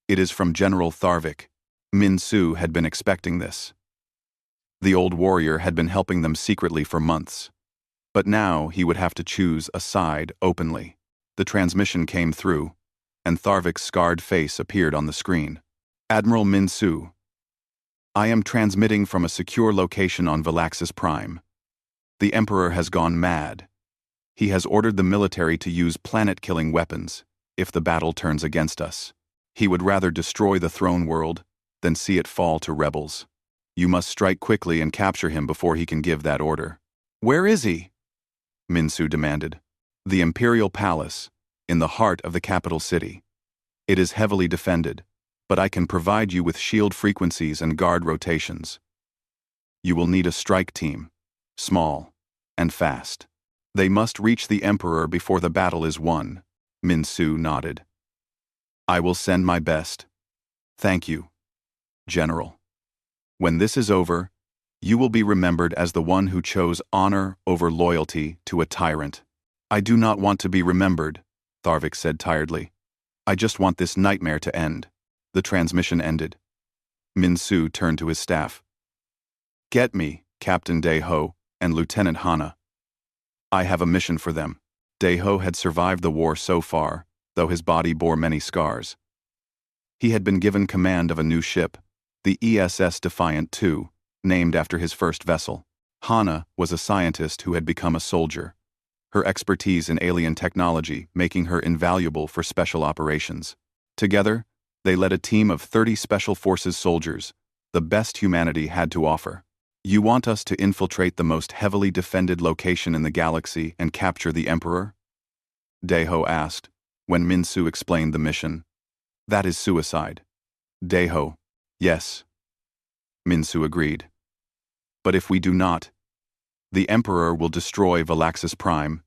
"It is from General Tharvik." Min Su had been expecting this. The old warrior had been helping them secretly for months. But now he would have to choose a side openly. The transmission came through, and Tharvik's scarred face appeared on the screen. "Admiral Min Su, I am transmitting from a secure location on Valaxis Prime. The Emperor has gone mad. He has ordered the military to use planet-killing weapons if the battle turns against us. He would rather destroy the throne world than see it fall to rebels. You must strike quickly and capture him before he can give that order." "Where is he?" Min Su demanded. "The Imperial Palace, in the heart of the capital city. It is heavily defended, but I can provide you with shield frequencies and guard rotations. You will need a strike team, small and fast. They must reach the Emperor before the battle is won." Min Su nodded. "I will send my best. Thank you, General. When this is over, you will be remembered as the one who chose honor over loyalty to a tyrant." "I do not want to be remembered," Tharvik said tiredly. "I just want this nightmare to end." The transmission ended. Min Su turned to his staff. "Get me Captain Daeho and Lieutenant Hana. I have a mission for them." Daeho had survived the war so far, though his body bore many scars. He had been given command of a new ship, the ESS Defiant II, named after his first vessel. Hana was a scientist who had become a soldier, her expertise in alien technology making her invaluable for special operations. Together, they led a team of 30 Special Forces soldiers, the best humanity had to offer. "You want us to infiltrate the most heavily defended location in the galaxy and capture the Emperor?" Daeho asked, when Min Su explained the mission. "That is suicide." Daeho: "Yes." Min Su agreed. "But if we do not, the Emperor will destroy Valaxis Prime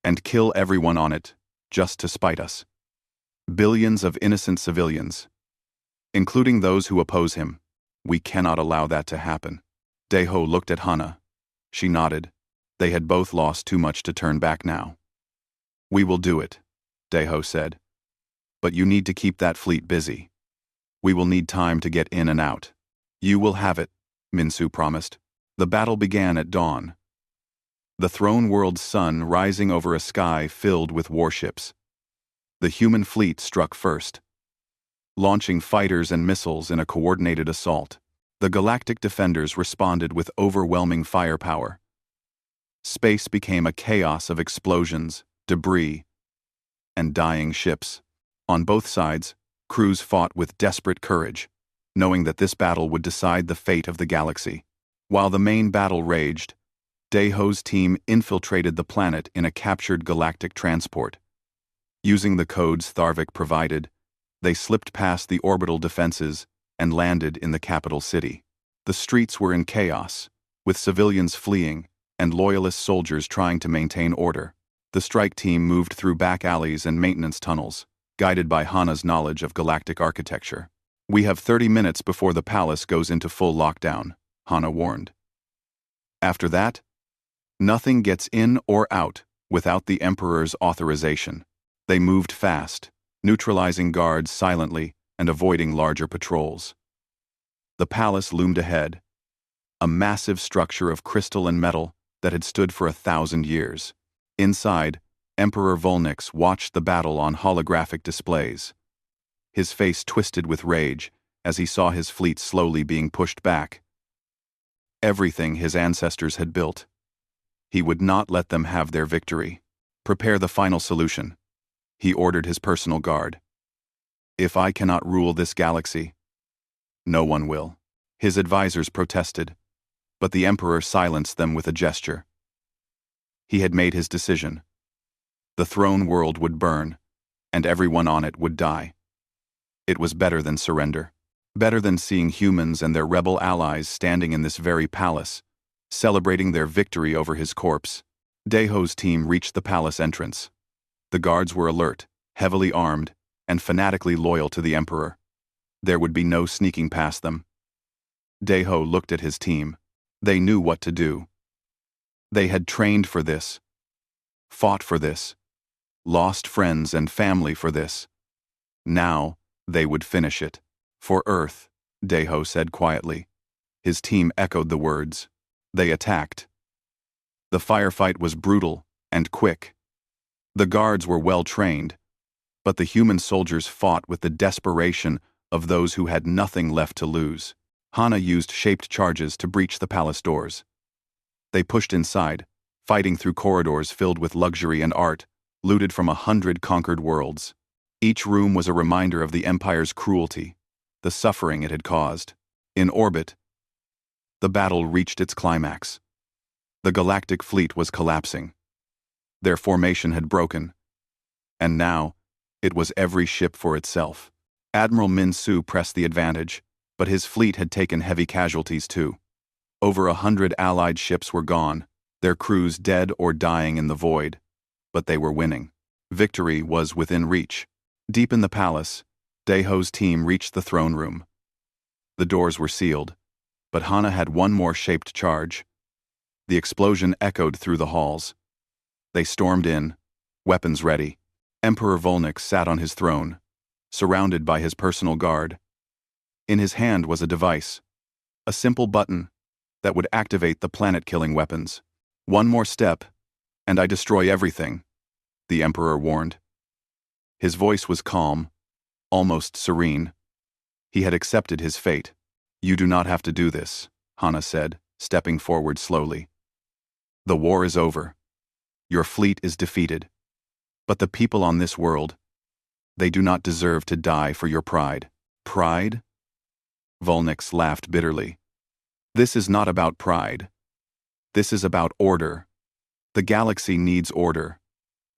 and kill everyone on it, just to spite us. Billions of innocent civilians, including those who oppose him. We cannot allow that to happen." Daeho looked at Hana. She nodded. They had both lost too much to turn back now. "We will do it," Daeho said. "But you need to keep that fleet busy. We will need time to get in and out." "You will have it," Min Su promised. The battle began at dawn. The throne world's sun rising over a sky filled with warships. The human fleet struck first, launching fighters and missiles in a coordinated assault. The galactic defenders responded with overwhelming firepower. Space became a chaos of explosions, debris, and dying ships. On both sides, crews fought with desperate courage, knowing that this battle would decide the fate of the galaxy. While the main battle raged, Daeho's team infiltrated the planet in a captured galactic transport. Using the codes Tharvik provided, they slipped past the orbital defenses and landed in the capital city. The streets were in chaos, with civilians fleeing and loyalist soldiers trying to maintain order. The strike team moved through back alleys and maintenance tunnels, guided by Hana's knowledge of galactic architecture. "We have 30 minutes before the palace goes into full lockdown," Hana warned. "After that, nothing gets in or out without the Emperor's authorization." They moved fast, neutralizing guards silently and avoiding larger patrols. The palace loomed ahead, a massive structure of crystal and metal that had stood for 1,000 years. Inside, Emperor Volnix watched the battle on holographic displays. His face twisted with rage as he saw his fleet slowly being pushed back. Everything his ancestors had built. He would not let them have their victory. Prepare the final solution. He ordered his personal guard. If I cannot rule this galaxy, no one will. His advisors protested, but the Emperor silenced them with a gesture. He had made his decision. The throne world would burn, and everyone on it would die. It was better than surrender. Better than seeing humans and their rebel allies standing in this very palace, celebrating their victory over his corpse. Daeho's team reached the palace entrance. The guards were alert, heavily armed, and fanatically loyal to the Emperor. There would be no sneaking past them. Daeho looked at his team. They knew what to do. They had trained for this, fought for this, lost friends and family for this. Now, they would finish it. For Earth, Daeho said quietly. His team echoed the words. They attacked. The firefight was brutal and quick. The guards were well trained, but the human soldiers fought with the desperation of those who had nothing left to lose. Hana used shaped charges to breach the palace doors. They pushed inside, fighting through corridors filled with luxury and art, looted from 100 conquered worlds. Each room was a reminder of the Empire's cruelty, the suffering it had caused. In orbit, the battle reached its climax. The galactic fleet was collapsing. Their formation had broken, and now it was every ship for itself. Admiral Min-Su pressed the advantage, but his fleet had taken heavy casualties too. Over 100 Allied ships were gone, their crews dead or dying in the void. But they were winning. Victory was within reach. Deep in the palace, Daeho's team reached the throne room. The doors were sealed, but Hana had one more shaped charge. The explosion echoed through the halls. They stormed in, weapons ready. Emperor Volnix sat on his throne, surrounded by his personal guard. In his hand was a device, a simple button that would activate the planet-killing weapons. One more step, and I destroy everything, the Emperor warned. His voice was calm, almost serene. He had accepted his fate. You do not have to do this, Hana said, stepping forward slowly. The war is over. Your fleet is defeated. But the people on this world, they do not deserve to die for your pride. Pride? Volnix laughed bitterly. This is not about pride. This is about order. The galaxy needs order,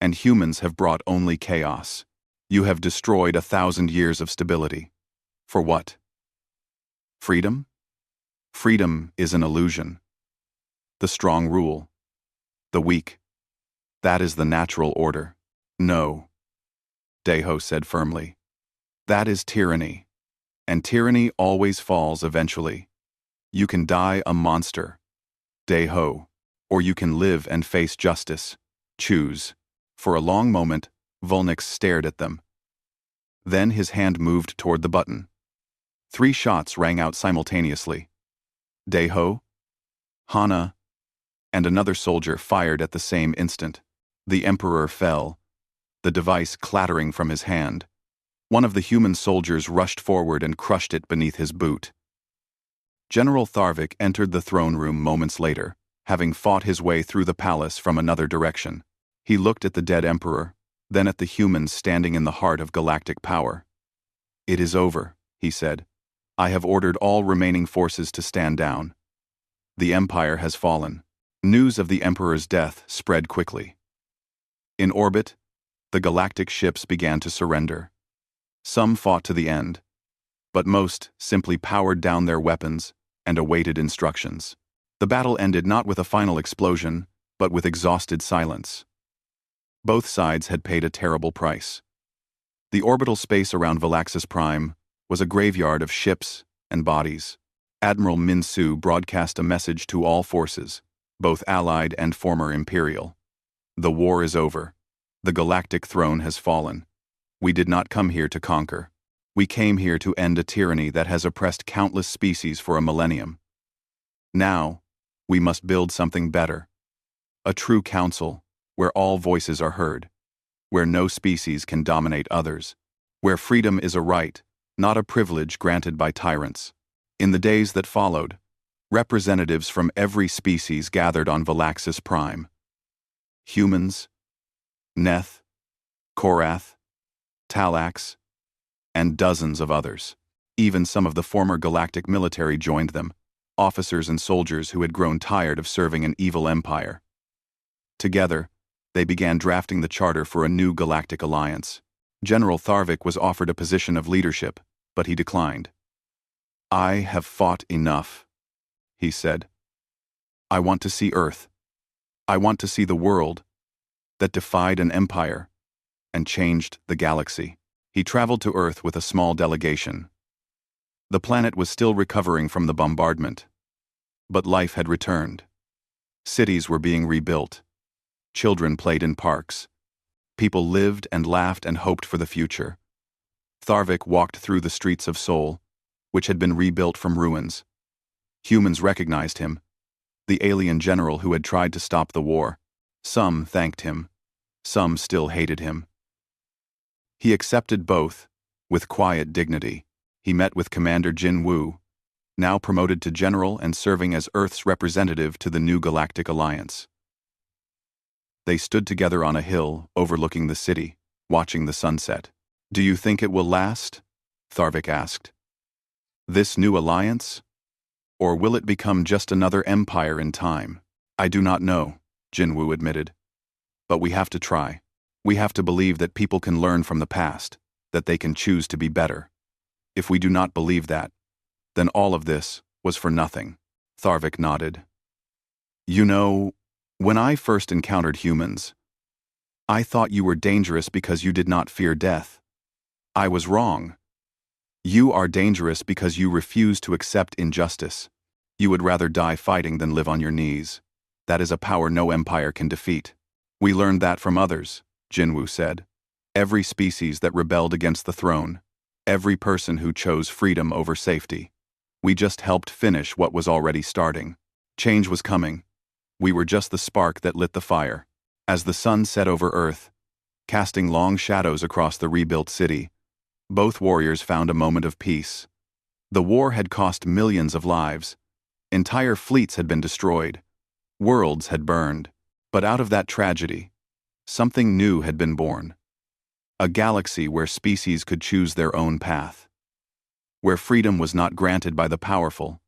and humans have brought only chaos. You have destroyed 1,000 years of stability. For what? Freedom? Freedom is an illusion. The strong rule. The weak. That is the natural order. No, Daeho said firmly. That is tyranny, and tyranny always falls eventually. You can die a monster, Daeho, or you can live and face justice. Choose. For a long moment, Volnix stared at them. Then his hand moved toward the button. 3 shots rang out simultaneously. Daeho, Hana, and another soldier fired at the same instant. The Emperor fell, the device clattering from his hand. One of the human soldiers rushed forward and crushed it beneath his boot. General Tharvik entered the throne room moments later, having fought his way through the palace from another direction. He looked at the dead Emperor, then at the humans standing in the heart of galactic power. It is over, he said. I have ordered all remaining forces to stand down. The Empire has fallen. News of the Emperor's death spread quickly. In orbit, the galactic ships began to surrender. Some fought to the end, but most simply powered down their weapons and awaited instructions. The battle ended not with a final explosion, but with exhausted silence. Both sides had paid a terrible price. The orbital space around Valaxis Prime was a graveyard of ships and bodies. Admiral Min-Su broadcast a message to all forces, both Allied and former Imperial. The war is over. The galactic throne has fallen. We did not come here to conquer. We came here to end a tyranny that has oppressed countless species for a millennium. Now, we must build something better. A true council, where all voices are heard, where no species can dominate others, where freedom is a right, not a privilege granted by tyrants. In the days that followed, representatives from every species gathered on Valaxis Prime. Humans, Neth, Korath, Talax, and dozens of others. Even some of the former galactic military joined them, officers and soldiers who had grown tired of serving an evil empire. Together, they began drafting the charter for a new galactic alliance. General Tharvik was offered a position of leadership, but he declined. "I have fought enough," he said. "I want to see Earth. I want to see the world that defied an empire and changed the galaxy." He traveled to Earth with a small delegation. The planet was still recovering from the bombardment, but life had returned. Cities were being rebuilt. Children played in parks. People lived and laughed and hoped for the future. Tharvik walked through the streets of Seoul, which had been rebuilt from ruins. Humans recognized him, the alien general who had tried to stop the war. Some thanked him. Some still hated him. He accepted both, with quiet dignity. He met with Commander Jin Woo, now promoted to general and serving as Earth's representative to the new Galactic Alliance. They stood together on a hill overlooking the city, watching the sunset. "Do you think it will last?" Tharvik asked. "This new alliance? Or will it become just another empire in time?" "I do not know," Jin Woo admitted. "But we have to try. We have to believe that people can learn from the past, that they can choose to be better. If we do not believe that, then all of this was for nothing." Tharvik nodded. "You know, when I first encountered humans, I thought you were dangerous because you did not fear death. I was wrong. You are dangerous because you refuse to accept injustice. You would rather die fighting than live on your knees. That is a power no empire can defeat. We learned that from others," Jinwoo said. "Every species that rebelled against the throne. Every person who chose freedom over safety. We just helped finish what was already starting. Change was coming. We were just the spark that lit the fire." As the sun set over Earth, casting long shadows across the rebuilt city, both warriors found a moment of peace. The war had cost millions of lives. Entire fleets had been destroyed. Worlds had burned. But out of that tragedy, something new had been born. A galaxy where species could choose their own path. Where freedom was not granted by the powerful,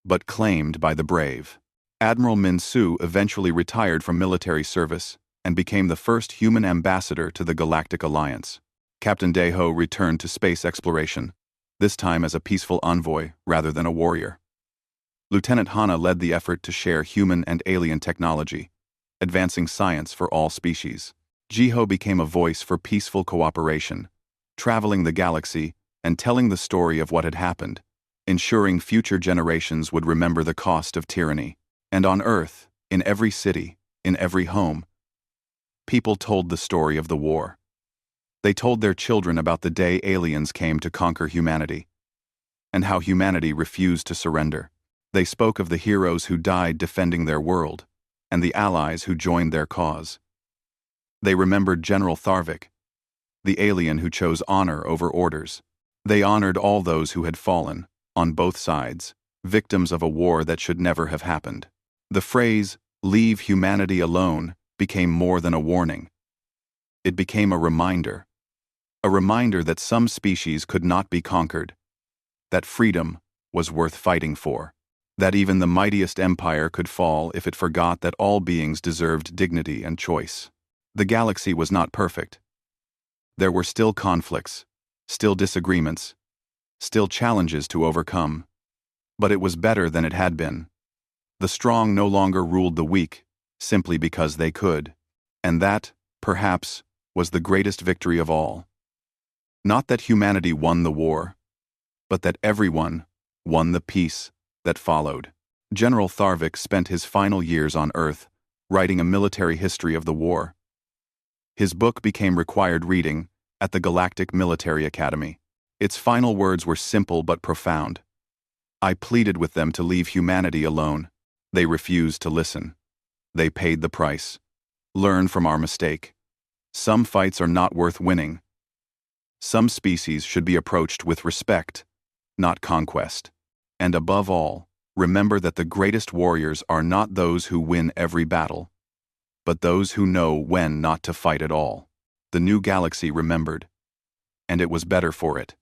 but claimed by the brave. Admiral Min-Su eventually retired from military service and became the first human ambassador to the Galactic Alliance. Captain Daeho returned to space exploration, this time as a peaceful envoy rather than a warrior. Lieutenant Hana led the effort to share human and alien technology, advancing science for all species. Jiho became a voice for peaceful cooperation, traveling the galaxy and telling the story of what had happened, ensuring future generations would remember the cost of tyranny. And on Earth, in every city, in every home, people told the story of the war. They told their children about the day aliens came to conquer humanity, and how humanity refused to surrender. They spoke of the heroes who died defending their world, and the allies who joined their cause. They remembered General Tharvik, the alien who chose honor over orders. They honored all those who had fallen, on both sides, victims of a war that should never have happened. The phrase, "leave humanity alone," became more than a warning. It became a reminder that some species could not be conquered, that freedom was worth fighting for, that even the mightiest empire could fall if it forgot that all beings deserved dignity and choice. The galaxy was not perfect. There were still conflicts, still disagreements, still challenges to overcome, but it was better than it had been. The strong no longer ruled the weak, simply because they could. And that, perhaps, was the greatest victory of all. Not that humanity won the war, but that everyone won the peace that followed. General Tharvik spent his final years on Earth, writing a military history of the war. His book became required reading at the Galactic Military Academy. Its final words were simple but profound. "I pleaded with them to leave humanity alone. They refused to listen. They paid the price. Learn from our mistake. Some fights are not worth winning. Some species should be approached with respect, not conquest. And above all, remember that the greatest warriors are not those who win every battle, but those who know when not to fight at all. The new galaxy remembered, and it was better for it.